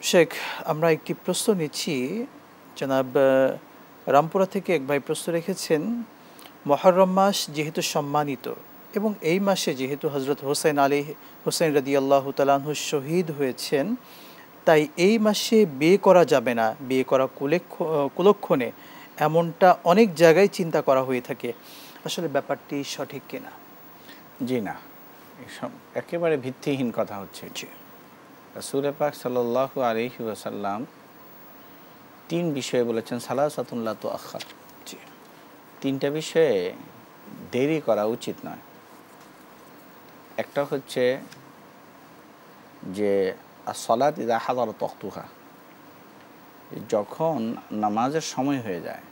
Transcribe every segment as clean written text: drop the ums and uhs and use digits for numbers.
শেখ, আমরা একটি প্রশ্ন নিচ্ছি। জনাব রামপুরা থেকে এক ভাই প্রশ্ন রেখেছেন, মুহররম মাস যেহেতু সম্মানিত এবং এই মাসে যেহেতু হজরত হোসেন রাদিয়াল্লাহু তাআলা আনহু শহীদ হয়েছেন, তাই এই মাসে বিয়ে করা যাবে না, বিয়ে করা কুলক্ষণে, এমনটা অনেক জায়গায় চিন্তা করা হয়ে থাকে। আসলে ব্যাপারটি সঠিক কিনা? জি না, এসব একেবারে ভিত্তিহীন কথা হচ্ছে। রাসূল পাক সাল্লাল্লাহু আলাইহি ওয়াসাল্লাম ৩ বিষয়ে বলেছেন, সালাসাতুন লা তুআখার। তিনটা বিষয়ে দেরি করা উচিত নয়। একটা হচ্ছে যে as-সালাত ইযা হাদারাত ওয়াক্তুহা, যখন নামাজের সময় হয়ে যায়,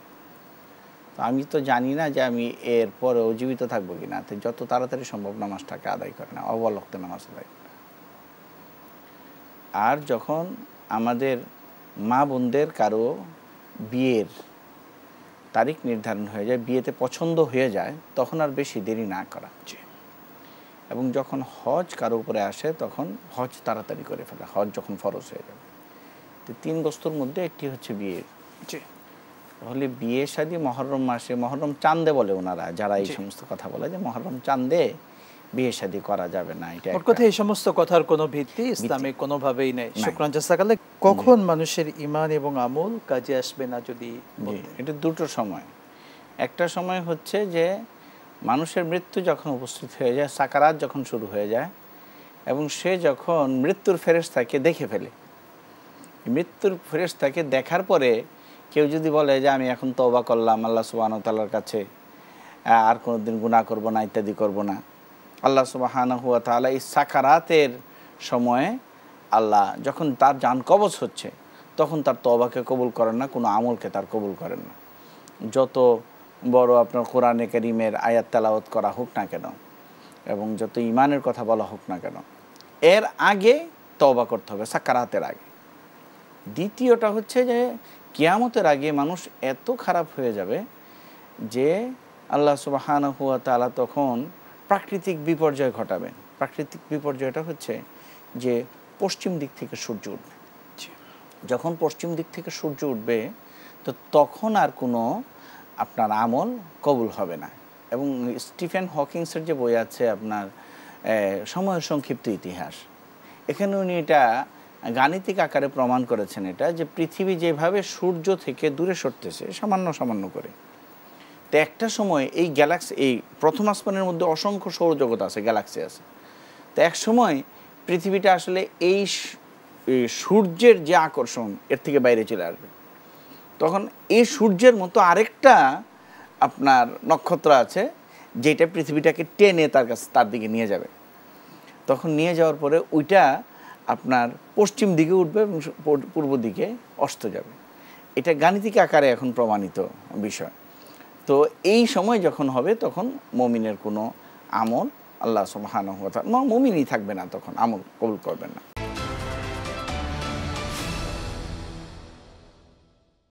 তো আমি তো জানি না যে আমি এর পরেও জীবিত থাকবো কিনা, তো যত তাড়াতাড়ি সম্ভব নামাজটাকে আদায় করে না, অবল ওয়াক্তে নামাজ আদায় করে। আর যখন আমাদের মা বোনদের কারো বিয়ের তারিখ নির্ধারণ হয়ে যায়, বিয়েতে পছন্দ হয়ে যায়, তখন আর বেশি দেরি না করা। এবং যখন হজ কারো উপরে আসে, তখন হজ তাড়াতাড়ি করে ফেলা, হজ যখন ফরজ হয়ে যাবে। তো 3 বস্তুর মধ্যে একটি হচ্ছে বিয়ে। তাহলে বিয়ে শাদী মুহররম মাসে, মুহররম চাঁদে বলে ওনারা, যারা এই সমস্ত কথা বলে যে মুহররম চাঁদে বিয়ে শাদী করা যাবে না, এটা ওর কথা এই সমস্ত কথার কোনো ভিত্তি ইসলামে কোনোভাবেই নেই। শুকরান জাযাকাল্লাহ। কখন মানুষের ঈমান এবং আমল কাজে আসবে না যদি বলতেন? এটা দুটো সময়। একটা সময় হচ্ছে যে মানুষের মৃত্যু যখন উপস্থিত হয়ে যায়, সাকারাত যখন শুরু হয়ে যায়, এবং সে যখন মৃত্যুর ফেরেশতাকে দেখে ফেলে। মৃত্যুর ফেরেশতাকে দেখার পরে কেউ যদি বলে যে আমি এখন তওবা করলাম আল্লাহ সুবহানাহু ওয়া তাআলার কাছে, আর কোনোদিন গুনাহ করব না, ইত্যাদি করব না, আল্লাহ সুবহানাহু ওয়া তাআলা এই সাকারাতের সময়ে, আল্লাহ যখন তার জান কবজ হচ্ছে, তখন তার তওবাকে কবুল করেন না, কোনো আমলকে তার কবুল করেন না। যত বড় আপনার কোরআনে কারীমের আয়াত তেলাওয়াত করা হোক না কেন, এবং যত ঈমানের কথা বলা হোক না কেন, এর আগে তওবা করতে হবে, সাকারাতের আগে। দ্বিতীয়টা হচ্ছে যে কিয়ামতের আগে মানুষ এত খারাপ হয়ে যাবে যে আল্লাহ সুবহানাহু ওয়া তাআলা তখন প্রাকৃতিক বিপর্যয় ঘটাবেন। প্রাকৃতিক বিপর্যয়টা হচ্ছে যে পশ্চিম দিক থেকে সূর্য উঠবে। যখন পশ্চিম দিক থেকে সূর্য উঠবে, তো তখন আর কোনো আপনার আমল কবুল হবে না। এবং স্টিফেন হকিংসের যে বই আছে আপনার সময়ের সংক্ষিপ্ত ইতিহাস, এখানে উনি এটা গাণিতিক আকারে প্রমাণ করেছেন, এটা যে পৃথিবী যেভাবে সূর্য থেকে দূরে সরতেছে সামান্য সামান্য করে, তো একটা সময় এই গ্যালাক্সি, এই প্রথম আসমানের মধ্যে অসংখ্য সৌরজগৎ আছে, গ্যালাক্সি আছে, তো এক সময় পৃথিবীটা আসলে এই সূর্যের যে আকর্ষণ, এর থেকে বাইরে চলে আসবে। তখন এই সূর্যের মতো আরেকটা আপনার নক্ষত্র আছে, যেটা পৃথিবীটাকে টেনে তার দিকে নিয়ে যাবে। তখন নিয়ে যাওয়ার পরে ওইটা আপনার পশ্চিম দিকে উঠবে এবং পূর্ব দিকে অস্ত যাবে। এটা গাণিতিক আকারে এখন প্রমাণিত বিষয়। তো এই সময় যখন হবে, তখন মুমিনের কোনো আমল আল্লাহ সুবহানাহু ওয়া তাআলা, মুমিনই থাকবে না, তখন আমল কবুল করবেন না।